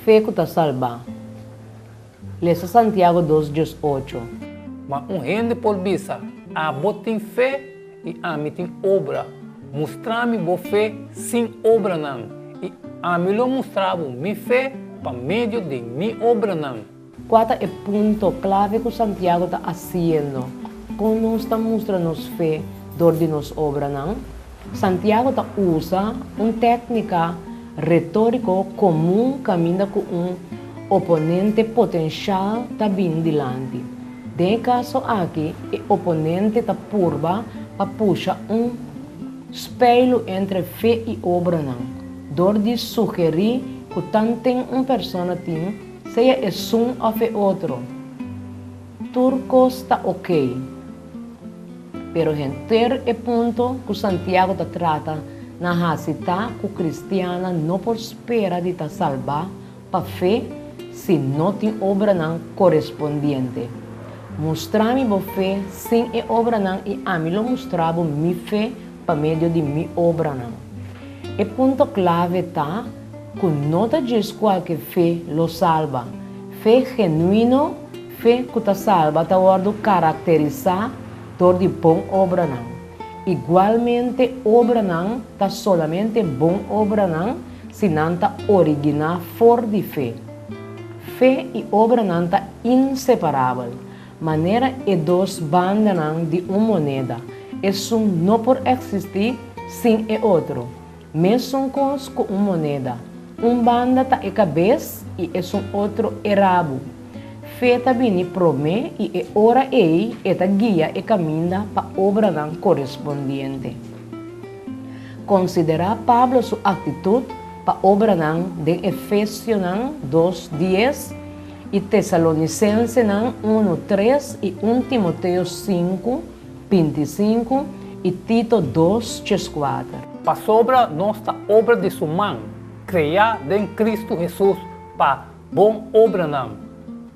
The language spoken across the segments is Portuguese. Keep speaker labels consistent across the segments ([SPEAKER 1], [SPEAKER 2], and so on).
[SPEAKER 1] Fé que te salva. Lesa Santiago 2:18.
[SPEAKER 2] Mas gente por visa, a botem fé e a mim tem obra. Mostrar-me boa fé sem obra não. E a mim lo mostrava minha fé por meio de minha obra não.
[SPEAKER 1] Qual é o ponto clave que Santiago está fazendo? Quando nós está mostrando fé dor de nos obra não? Santiago está usa uma técnica retórica comum caminha com oponente potencial está vindo delante. De caso aqui, o oponente está curva para puxar espelho entre fé e obra não. Dor de sugerir que tanto uma pessoa tem, seja um ou outro. Turco está ok. Pero ter é ponto que Santiago está trata na racita que o cristiano não pode esperar de estar salvar para fé se não tem obra não correspondente. Mostrar-me boa fé sem a obra não e a mim lo mostrava minha fé para meio de minha obra não. O ponto clave está que não te diz qualquer fé lo salva. Fé genuíno, fé que te salva, está caracterizar dor de bom obra não. Igualmente, obra não está solamente bom obra não, se não está original fora de fé. Fé e obra não está inseparável. Maneira é duas bandas de uma moneda. É não pode existir sem o outro. Mesmo com uma moneda. Uma banda está a cabeça e outro é rabo. Fé também promete e ora ei eta guia e caminha para a obra não correspondente. Considerar Pablo sua atitude para a obra não de Efésios 2:10 e Tessalonicenses 1:3 e 1 Timoteo 5:25 e Tito 2:4.
[SPEAKER 2] Para sobra nossa obra de sua mão, criar em Cristo Jesus para bom obra não.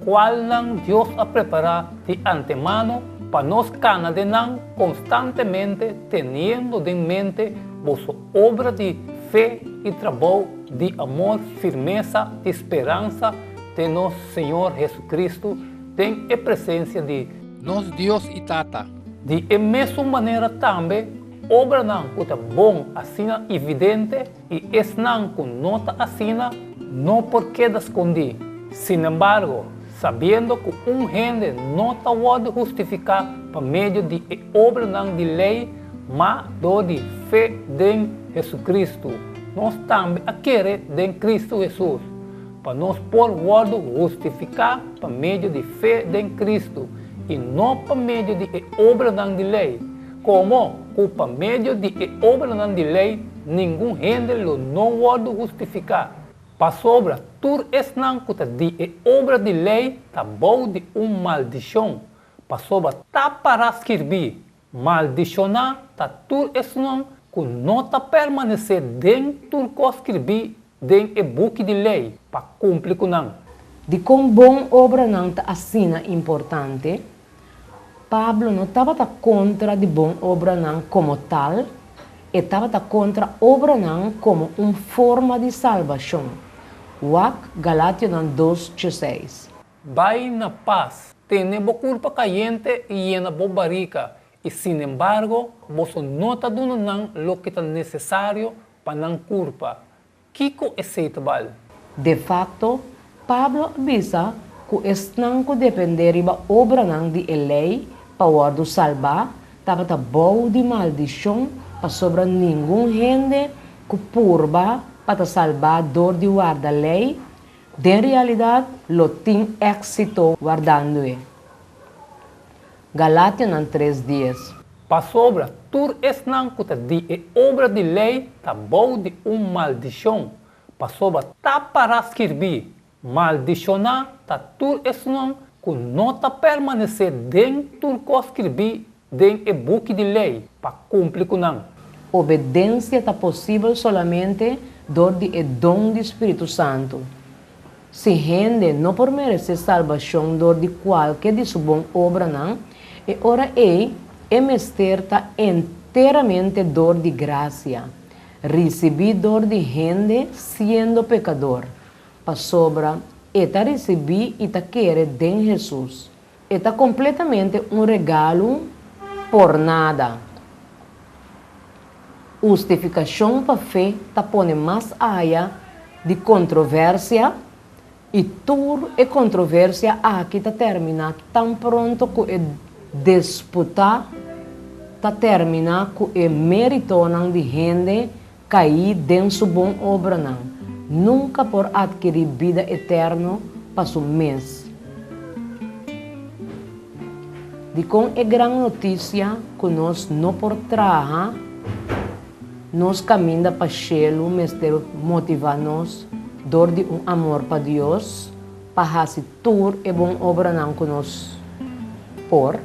[SPEAKER 2] Qual não Deus a preparar de antemano para nós cada não constantemente tendo em mente vossa obra de fé e trabalho de amor, firmeza, de esperança de nosso Senhor Jesus Cristo, tem a presença de nosso Deus e Tata. De mesma maneira também, obra não que é bom, assina evidente, e esse não que nota assina, não porque esconder. Sin embargo, sabendo que gente não pode justificar por meio de obra não de lei, mas de fé em Jesus Cristo. Nós também queremos em Cristo Jesus, para nós poder justificar por meio de fé em Cristo, e não por meio de obra não de lei. Como por meio de obra não de lei, nenhum gente não pode justificar. Para sobra, tudo isso não que de obra de lei, tá bom de maldição. Para sobra, tá para escrever. Maldicionar, tá tudo isso não que não tá permanecer dentro do escrever dentro do book de lei, para cumprir com não.
[SPEAKER 1] De como bom obra não tá assina importante, Pablo não estava contra de bom obra não como tal, e estava contra obra não como uma forma de salvação. Wak Galátios 2:16.
[SPEAKER 2] Vai na paz, tenemos culpa caliente e na bobarica, e sin embargo, você não está dando o que é necessário para não culpa. Kiko é aceitável.
[SPEAKER 1] De fato, Pablo avisa que não depender da obra não de lei para salvar, estava bom de maldição para sobre nenhum gente que purba para salvar dor de guardar lei, de realidade, lo tem éxito guardando-o. Galátios 3:10.
[SPEAKER 2] Para sobra, tudo isso não que de obra de lei, tá bom de maldição. Para sobra, tá para escrever. Maldicionar, tá tudo isso não que não tá permanecer dentro do escrever dentro do book de lei, para cumprir com não.
[SPEAKER 1] Obediência está possível somente dor de dom do Espírito Santo. Se gente não por merecer salvação dor de qualquer de sua boa obra não, e ora é mestre está inteiramente dor de graça. Recebi dor de gente sendo pecador. para sobra, eta recebi e ta querer de Jesus. Eta completamente um regalo por nada. Justificação para fé ta pone mais área de controvérsia e tur e controvérsia aqui ta termina tão pronto que é disputa ta termina que é meritonan de gente cair dentro bom obra não. Nunca por adquirir vida eterna para o mês. De com é grande notícia que nós não por trabalhar, nós caminhamos para o céu, mas deve motivar-nos, dor de um amor para Deus, para fazer tudo e bom obra não que nós por.